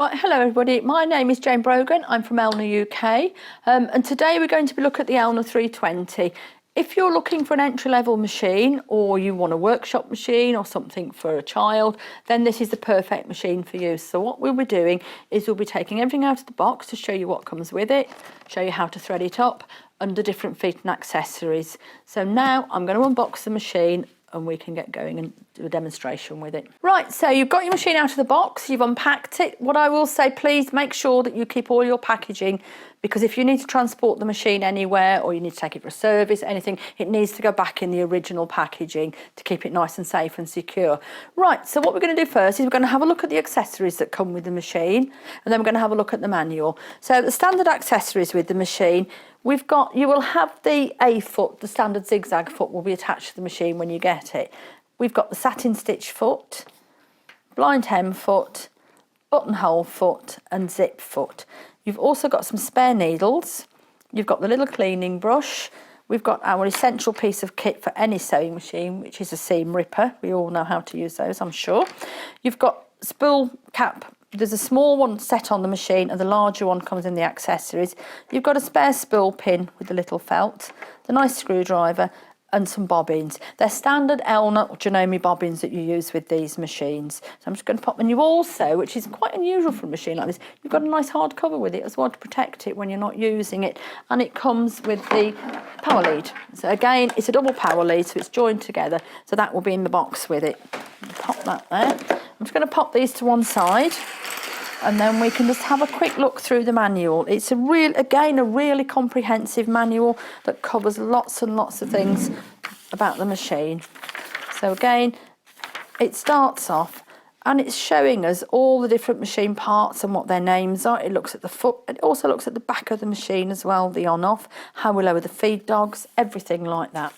Right, hello everybody, my name is Jayne Brogan, I'm from Elna UK and today we're going to be looking at the Elna 320. If you're looking for an entry-level machine or you want a workshop machine or something for a child, then this is the perfect machine for you. So what we'll be doing is we'll be taking everything out of the box to show you what comes with it, show you how to thread it up under different feet and accessories. So now I'm going to unbox the machine and we can get going and do a demonstration with it. Right, so you've got your machine out of the box, you've unpacked it. What I will say, please make sure that you keep all your packaging, because if you need to transport the machine anywhere or you need to take it for a service, anything, it needs to go back in the original packaging to keep it nice and safe and secure. Right, so what we're going to do first is we're going to have a look at the accessories that come with the machine, and then we're going to have a look at the manual. So the standard accessories with the machine, you will have the A foot, the standard zigzag foot will be attached to the machine when you get it. We've got the satin stitch foot, blind hem foot, buttonhole foot and zip foot. You've also got some spare needles. You've got the little cleaning brush. We've got our essential piece of kit for any sewing machine, which is a seam ripper. We all know how to use those, I'm sure. You've got spool cap. There's a small one set on the machine and the larger one comes in the accessories. You've got a spare spool pin with the little felt, the nice screwdriver and some bobbins. They're standard Elna or Janome bobbins that you use with these machines. So I'm just going to pop them. You also, which is quite unusual for a machine like this, you've got a nice hard cover with it as well to protect it when you're not using it. And it comes with the power lead. So again, it's a double power lead, so it's joined together. So that will be in the box with it. Pop that there. I'm just going to pop these to one side, and then we can just have a quick look through the manual. It's a really comprehensive manual that covers lots and lots of things about the machine. So again, it starts off and it's showing us all the different machine parts and what their names are. It looks at the foot, it also looks at the back of the machine as well, the on-off, how we lower the feed dogs, everything like that.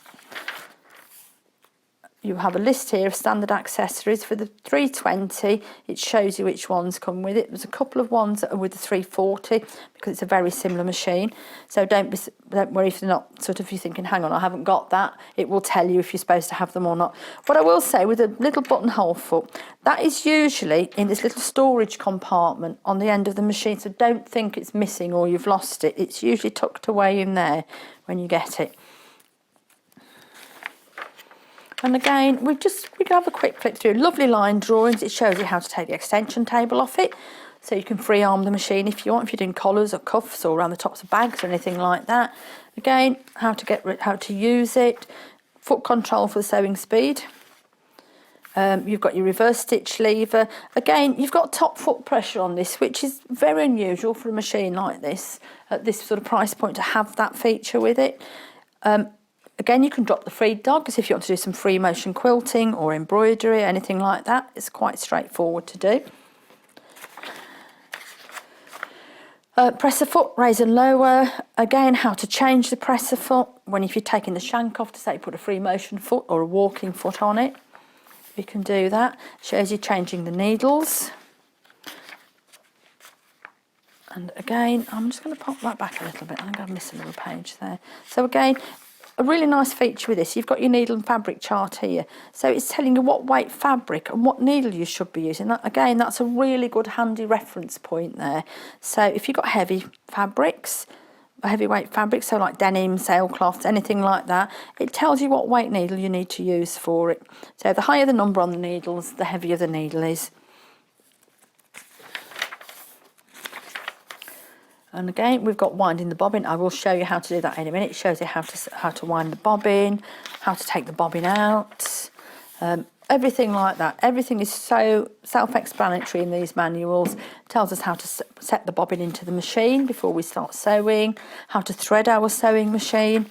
You have a list here of standard accessories for the 320. It shows you which ones come with it. There's a couple of ones that are with the 340 because it's a very similar machine. So don't worry if they're not if you're thinking, hang on, I haven't got that. It will tell you if you're supposed to have them or not. What I will say with a little buttonhole foot, that is usually in this little storage compartment on the end of the machine. So don't think it's missing or you've lost it. It's usually tucked away in there when you get it. And again, we can have a quick flick through. Lovely line drawings. It shows you how to take the extension table off it. So you can free arm the machine if you want, if you're doing collars or cuffs or around the tops of bags or anything like that. Again, how to use it. Foot control for the sewing speed. You've got your reverse stitch lever. Again, you've got top foot pressure on this, which is very unusual for a machine like this, at this sort of price point, to have that feature with it. Again, you can drop the freed dogs if you want to do some free motion quilting or embroidery, anything like that. It's quite straightforward to do. Presser foot, raise and lower. Again, how to change the presser foot. If you're taking the shank off to say put a free motion foot or a walking foot on it, you can do that. Shows you changing the needles. And again, I'm just going to pop that back a little bit. I think I've missed a little page there. So again, a really nice feature with this, you've got your needle and fabric chart here. So it's telling you what weight fabric and what needle you should be using. Again, that's a really good handy reference point there. So if you've got heavy fabrics, heavyweight fabrics, so like denim, sailcloths, anything like that, it tells you what weight needle you need to use for it. So the higher the number on the needles, the heavier the needle is. And again, we've got winding the bobbin. I will show you how to do that in a minute. It shows you how to wind the bobbin, how to take the bobbin out, everything like that. Everything is so self-explanatory in these manuals. It tells us how to set the bobbin into the machine before we start sewing, how to thread our sewing machine.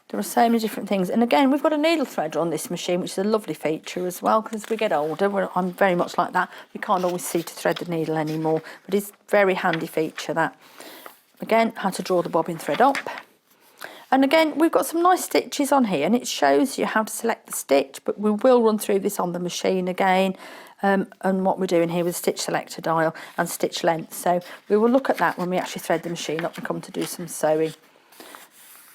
There are so many different things. And again, we've got a needle threader on this machine, which is a lovely feature as well, because as we get older, I'm very much like that. We can't always see to thread the needle anymore, but it's a very handy feature, that. Again, how to draw the bobbin thread up. And again, we've got some nice stitches on here, and it shows you how to select the stitch, but we will run through this on the machine again, and what we're doing here with stitch selector dial and stitch length. So we will look at that when we actually thread the machine up and come to do some sewing.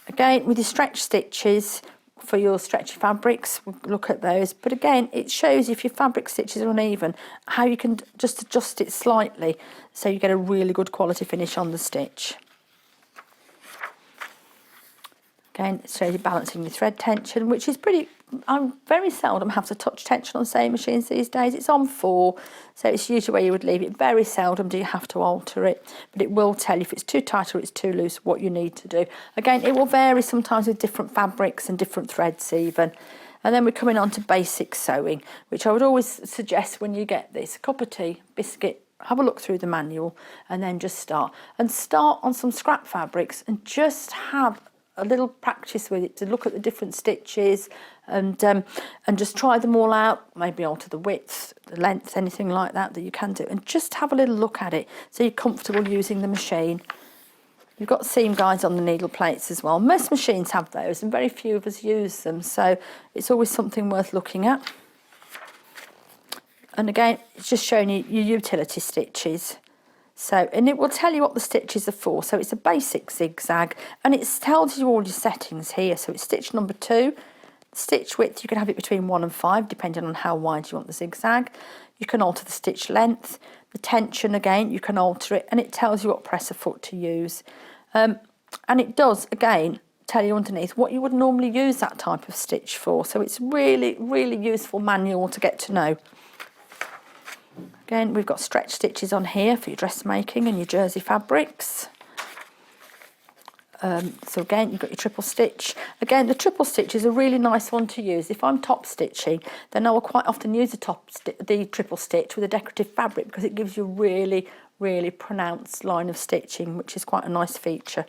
Again, with your stretch stitches, for your stretchy fabrics, we'll look at those. But again, it shows you if your fabric stitches are uneven, how you can just adjust it slightly so you get a really good quality finish on the stitch. Again, it shows you balancing your thread tension, which is pretty, I very seldom have to touch tension on sewing machines these days. It's on 4, so it's usually where you would leave it. Very seldom do you have to alter it, but it will tell you if it's too tight or it's too loose what you need to do. Again, it will vary sometimes with different fabrics and different threads even. And then we're coming on to basic sewing, which I would always suggest when you get this, a cup of tea, biscuit, have a look through the manual and then just start. And start on some scrap fabrics and just have a little practice with it to look at the different stitches and just try them all out, maybe alter the width, the length, anything like that you can do, and just have a little look at it so you're comfortable using the machine. You've got seam guides on the needle plates as well. Most machines have those and very few of us use them, so it's always something worth looking at. And again, it's just showing you your utility stitches. So, and it will tell you what the stitches are for. So it's a basic zigzag and it tells you all your settings here. So it's stitch number 2. Stitch width, you can have it between 1 and 5 depending on how wide you want the zigzag. You can alter the stitch length. The tension, again, you can alter it, and it tells you what presser foot to use. And it does, again, tell you underneath what you would normally use that type of stitch for. So it's really, really useful manual to get to know. Again, we've got stretch stitches on here for your dressmaking and your jersey fabrics. So again, you've got your triple stitch. Again, the triple stitch is a really nice one to use. If I'm top stitching, then I will quite often use the triple stitch with a decorative fabric because it gives you a really, really pronounced line of stitching, which is quite a nice feature.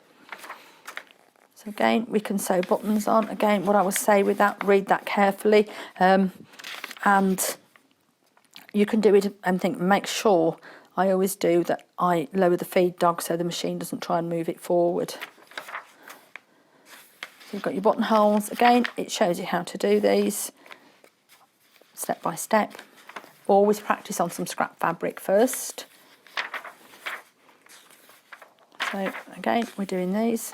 So again, we can sew buttons on. Again, what I would say with that, read that carefully. And you can do it and make sure, I always do, that I lower the feed dog so the machine doesn't try and move it forward. So you've got your buttonholes. Again, it shows you how to do these step by step. Always practice on some scrap fabric first. So again, we're doing these.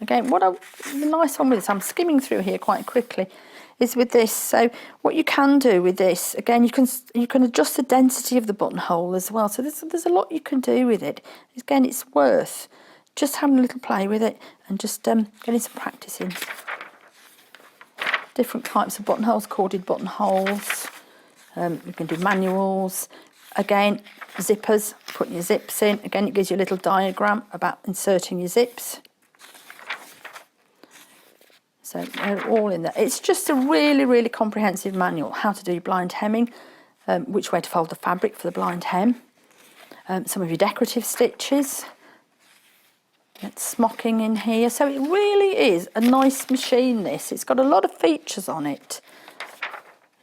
Again, the nice one with this, I'm skimming through here quite quickly, is with this. So what you can do with this, again, you can adjust the density of the buttonhole as well. So there's a lot you can do with it. Again, it's worth just having a little play with it and just getting some practice in. Different types of buttonholes, corded buttonholes. You can do manuals. Again, zippers, putting your zips in. Again, it gives you a little diagram about inserting your zips. So they're all in there. It's just a really, really comprehensive manual. How to do blind hemming, which way to fold the fabric for the blind hem, some of your decorative stitches. It's smocking in here. So it really is a nice machine, this. It's got a lot of features on it.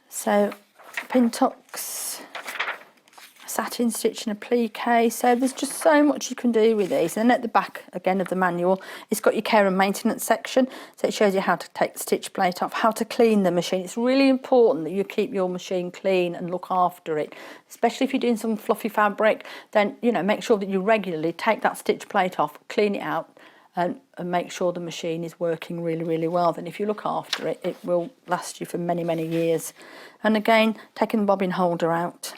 So pin tucks, satin stitch and applique. So there's just so much you can do with these. And then at the back, again, of the manual, it's got your care and maintenance section. So it shows you how to take the stitch plate off, how to clean the machine. It's really important that you keep your machine clean and look after it. Especially if you're doing some fluffy fabric, then, you know, make sure that you regularly take that stitch plate off, clean it out, and make sure the machine is working really, really well. Then if you look after it, it will last you for many, many years. And again, taking the bobbin holder out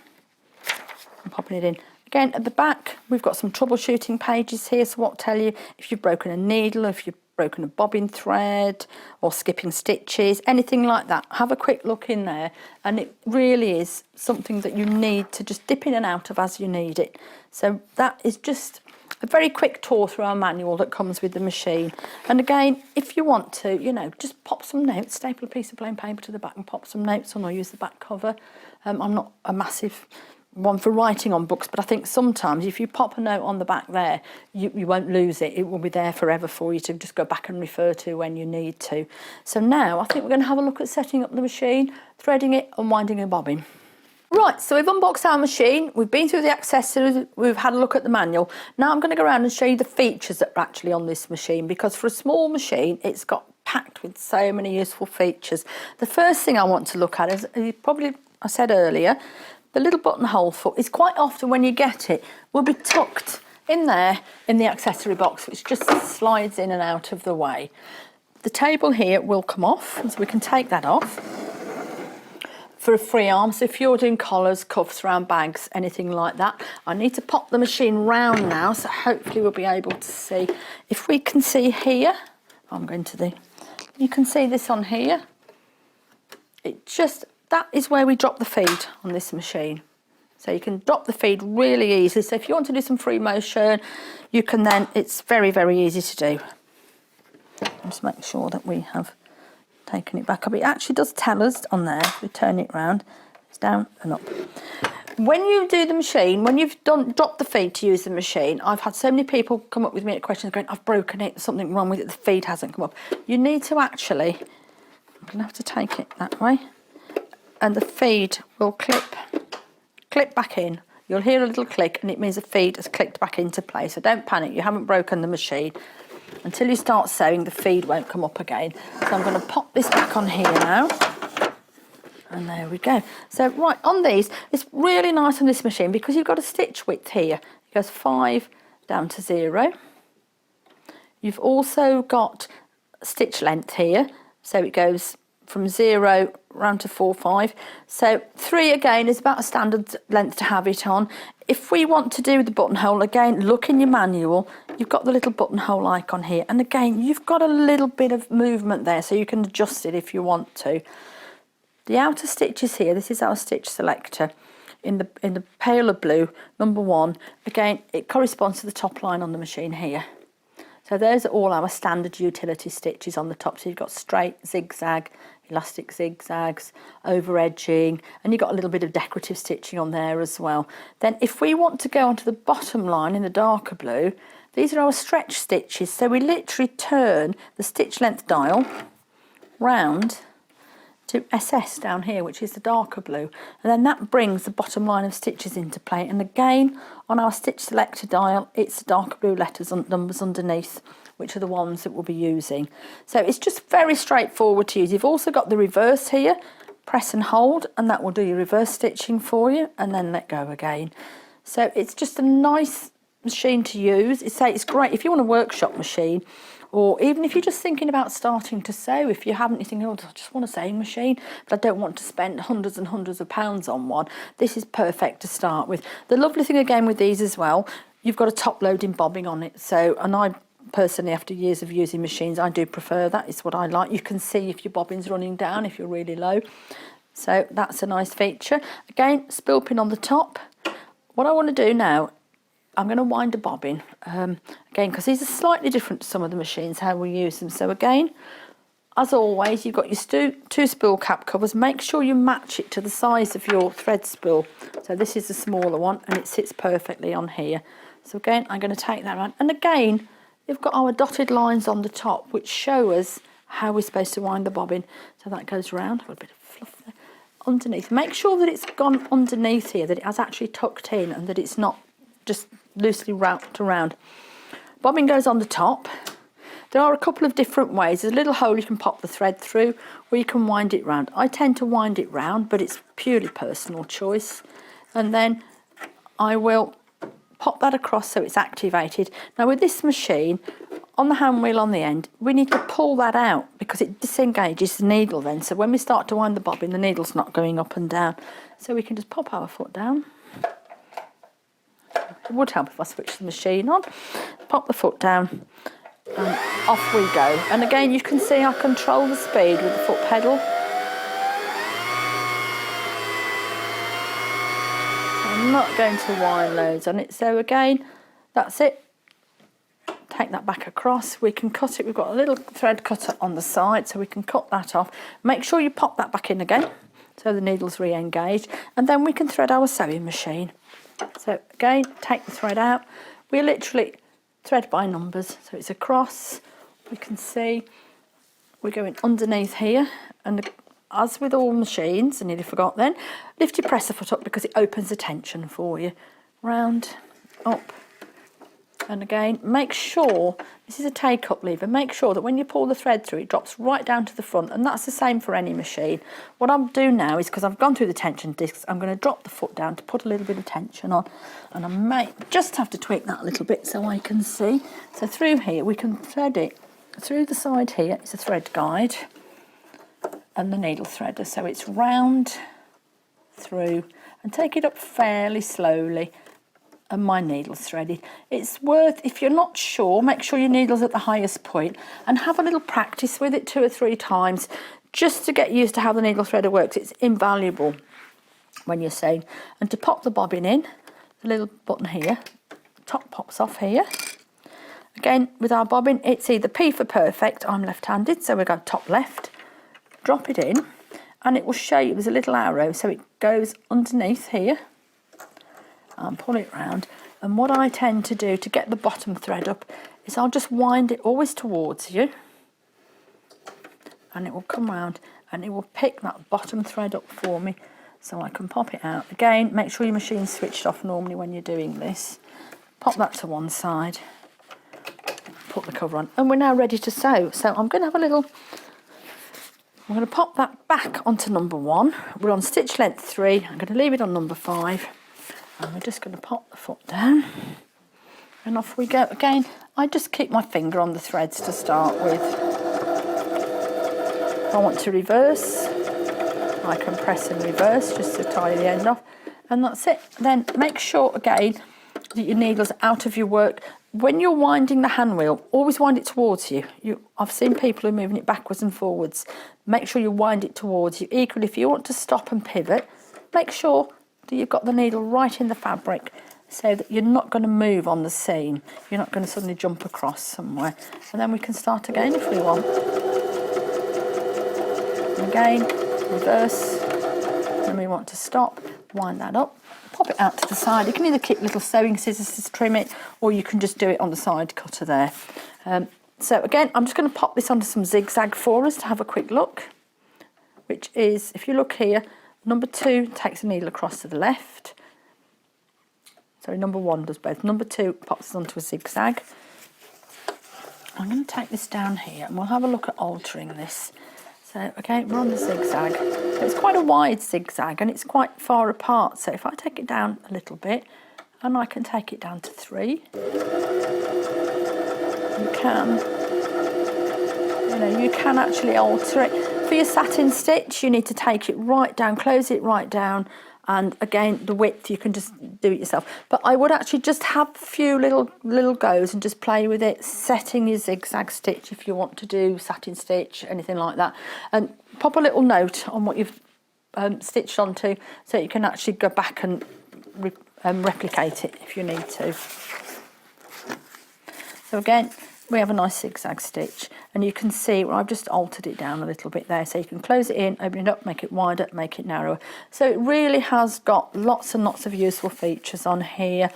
and popping it in. Again, at the back, we've got some troubleshooting pages here. So what tell you if you've broken a needle, or if you've broken a bobbin thread, or skipping stitches, anything like that. Have a quick look in there, and it really is something that you need to just dip in and out of as you need it. So that is just a very quick tour through our manual that comes with the machine. And again, if you want to, you know, just pop some notes, staple a piece of plain paper to the back and pop some notes on, or use the back cover. I'm not a massive one for writing on books, but I think sometimes if you pop a note on the back there, you won't lose it. It will be there forever for you to just go back and refer to when you need to. So now I think we're going to have a look at setting up the machine, threading it and winding a bobbin. Right, so we've unboxed our machine, we've been through the accessories, we've had a look at the manual. Now I'm going to go around and show you the features that are actually on this machine, because for a small machine, it's got packed with so many useful features. The first thing I want to look at is, I said earlier, the little buttonhole foot is quite often, when you get it, will be tucked in there in the accessory box, which just slides in and out of the way. The table here will come off, so we can take that off for a free arm. So if you're doing collars, cuffs, round bags, anything like that. I need to pop the machine round now, so hopefully we'll be able to see. If we can see here, I'm going to the, you can see this on here. That is where we drop the feed on this machine. So you can drop the feed really easily. So if you want to do some free motion, you can then, it's very, very easy to do. Just make sure that we have taken it back up. It actually does tell us on there, if we turn it round, it's down and up. When you do the machine, when you've dropped the feed to use the machine, I've had so many people come up with me at questions going, I've broken it, there's something wrong with it, the feed hasn't come up. You need to actually, I'm going to have to take it that way, and the feed will clip back in. You'll hear a little click and it means the feed has clicked back into place. So don't panic, you haven't broken the machine. Until you start sewing, the feed won't come up again. So I'm going to pop this back on here now. And there we go. So right, on these, it's really nice on this machine because you've got a stitch width here. It goes 5 down to 0. You've also got stitch length here. So it goes from 0 round to 4, 5. So 3 again is about a standard length to have it on. If we want to do the buttonhole, again, look in your manual, you've got the little buttonhole icon here. And again, you've got a little bit of movement there, so you can adjust it if you want to. The outer stitches here, this is our stitch selector in the paler blue, number 1. Again, it corresponds to the top line on the machine here. So those are all our standard utility stitches on the top. So you've got straight, zigzag, elastic zigzags, over edging, and you've got a little bit of decorative stitching on there as well. Then if we want to go onto the bottom line in the darker blue, these are our stretch stitches. So we literally turn the stitch length dial round to SS down here, which is the darker blue, and then that brings the bottom line of stitches into play. And again, on our stitch selector dial, it's the darker blue letters and numbers underneath, which are the ones that we'll be using. So it's just very straightforward to use. You've also got the reverse here, press and hold, and that will do your reverse stitching for you, and then let go again. So it's just a nice machine to use. It's great if you want a workshop machine, or even if you're just thinking about starting to sew. If you haven't, you think, oh, I just want a sewing machine, but I don't want to spend hundreds and hundreds of pounds on one. This is perfect to start with. The lovely thing again with these as well, you've got a top loading bobbin on it. So, and I personally, after years of using machines, I do prefer that. It's what I like. You can see if your bobbin's running down, if you're really low. So that's a nice feature. Again, spill pin on the top. What I want to do now, I'm going to wind a bobbin, again, because these are slightly different to some of the machines, how we use them. So again, as always, you've got your two spool cap covers. Make sure you match it to the size of your thread spool. So this is the smaller one, and it sits perfectly on here. So again, I'm going to take that around. And again, you've got our dotted lines on the top, which show us how we're supposed to wind the bobbin. So that goes round, a bit of fluff there. Underneath, make sure that it's gone underneath here, that it has actually tucked in, and that it's not just loosely wrapped around. Bobbin goes on the top. There are a couple of different ways. There's a little hole you can pop the thread through, or you can wind it round. I tend to wind it round, but it's purely personal choice. And then I will pop that across so it's activated. Now with this machine, on the hand wheel on the end, we need to pull that out because it disengages the needle then. So when we start to wind the bobbin, the needle's not going up and down. So we can just pop our foot down. It would help if I switched the machine on. Pop the foot down and off we go. And again, you can see I control the speed with the foot pedal. I'm not going to wind loads on it. So again, that's it. Take that back across. We can cut it. We've got a little thread cutter on the side, so we can cut that off. Make sure you pop that back in again so the needle's re-engaged, and then we can thread our sewing machine. So again, take the thread out. We literally thread by numbers, so it's across. We can see we're going underneath here, and as with all machines, I nearly forgot then, lift your presser foot up because it opens the tension for you. Round, up, and again, make sure, this is a take-up lever, make sure that when you pull the thread through, it drops right down to the front, and that's the same for any machine. What I'll do now is, because I've gone through the tension discs, I'm going to drop the foot down to put a little bit of tension on, and I may just have to tweak that a little bit so I can see. So through here, we can thread it through the side here is a thread guide and the needle threader, so it's round through, and take it up fairly slowly, and my needle's threaded. It's worth, if you're not sure, make sure your needle's at the highest point and have a little practice with it 2 or 3 times just to get used to how the needle threader works. It's invaluable when you're sewing. And to pop the bobbin in, the little button here, top pops off here. Again, with our bobbin, it's either P for perfect, I'm left-handed, so we go top left, drop it in, and it will show you there's a little arrow, so it goes underneath here, and pull it round. And what I tend to do to get the bottom thread up is I'll just wind it always towards you, and it will come round and it will pick that bottom thread up for me so I can pop it out. Again, make sure your machine's switched off normally when you're doing this. Pop that to one side, put the cover on, and we're now ready to sew. So I'm going to have a little, I'm going to pop that back onto number 1. We're on stitch length 3. I'm going to leave it on number 5. And we're just going to pop the foot down and off we go. Again, I just keep my finger on the threads to start with. If I want to reverse, I can press and reverse just to tie the end off, and that's it. Then make sure again that your needle's out of your work. When you're winding the hand wheel, always wind it towards you. I've seen people who are moving it backwards and forwards. Make sure you wind it towards you. Equally, if you want to stop and pivot, make sure that you've got the needle right in the fabric so that you're not going to move on the seam. You're not going to suddenly jump across somewhere. And then we can start again if we want. And again, reverse. And we want to stop, wind that up, pop it out to the side. You can either keep little sewing scissors to trim it, or you can just do it on the side cutter there. So again, I'm just going to pop this onto some zigzag for us to have a quick look, which is, if you look here, number 2 takes the needle across to the left. Sorry, number 1 does both. Number 2 pops onto a zigzag. I'm going to take this down here and we'll have a look at altering this. So, okay, we're on the zigzag. It's quite a wide zigzag and it's quite far apart. So if I take it down a little bit, and I can take it down to 3, you can actually alter it. For your satin stitch, you need to take it right down, close it right down, and again, the width, you can just do it yourself. But I would actually just have a few little goes and just play with it, setting your zigzag stitch if you want to do satin stitch, anything like that. And pop a little note on what you've stitched onto so you can actually go back and replicate it if you need to. So again, we have a nice zigzag stitch, and you can see where I've just altered it down a little bit there, so you can close it in, open it up, make it wider, make it narrower. So it really has got lots and lots of useful features on here.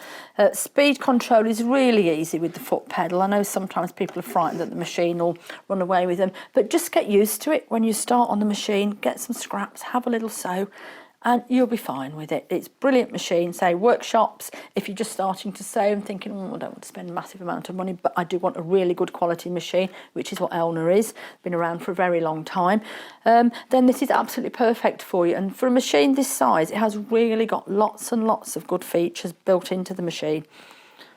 Speed control is really easy with the foot pedal. I know sometimes people are frightened that the machine will run away with them, but just get used to it. When you start on the machine, get some scraps, have a little sew, and you'll be fine with it. It's a brilliant machine. Say workshops, if you're just starting to sew and thinking, I don't want to spend a massive amount of money, but I do want a really good quality machine, which is what Elna is, been around for a very long time, then this is absolutely perfect for you. And for a machine this size, it has really got lots and lots of good features built into the machine.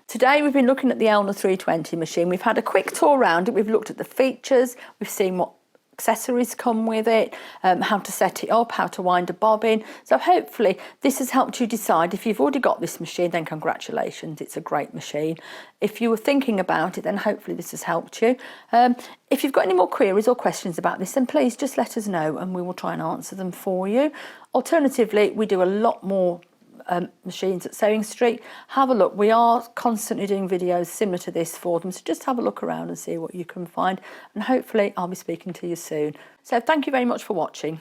Today we've been looking at the Elna 320 machine. We've had a quick tour around it. We've looked at the features, we've seen what accessories come with it, how to set it up, how to wind a bobbin. So hopefully this has helped you decide. If you've already got this machine, then congratulations, it's a great machine. If you were thinking about it, then hopefully this has helped you. If you've got any more queries or questions about this, then please just let us know and we will try and answer them for you. Alternatively, we do a lot more machines at Sewing Street. Have a look. We are constantly doing videos similar to this for them, so just have a look around and see what you can find, and hopefully I'll be speaking to you soon. So thank you very much for watching.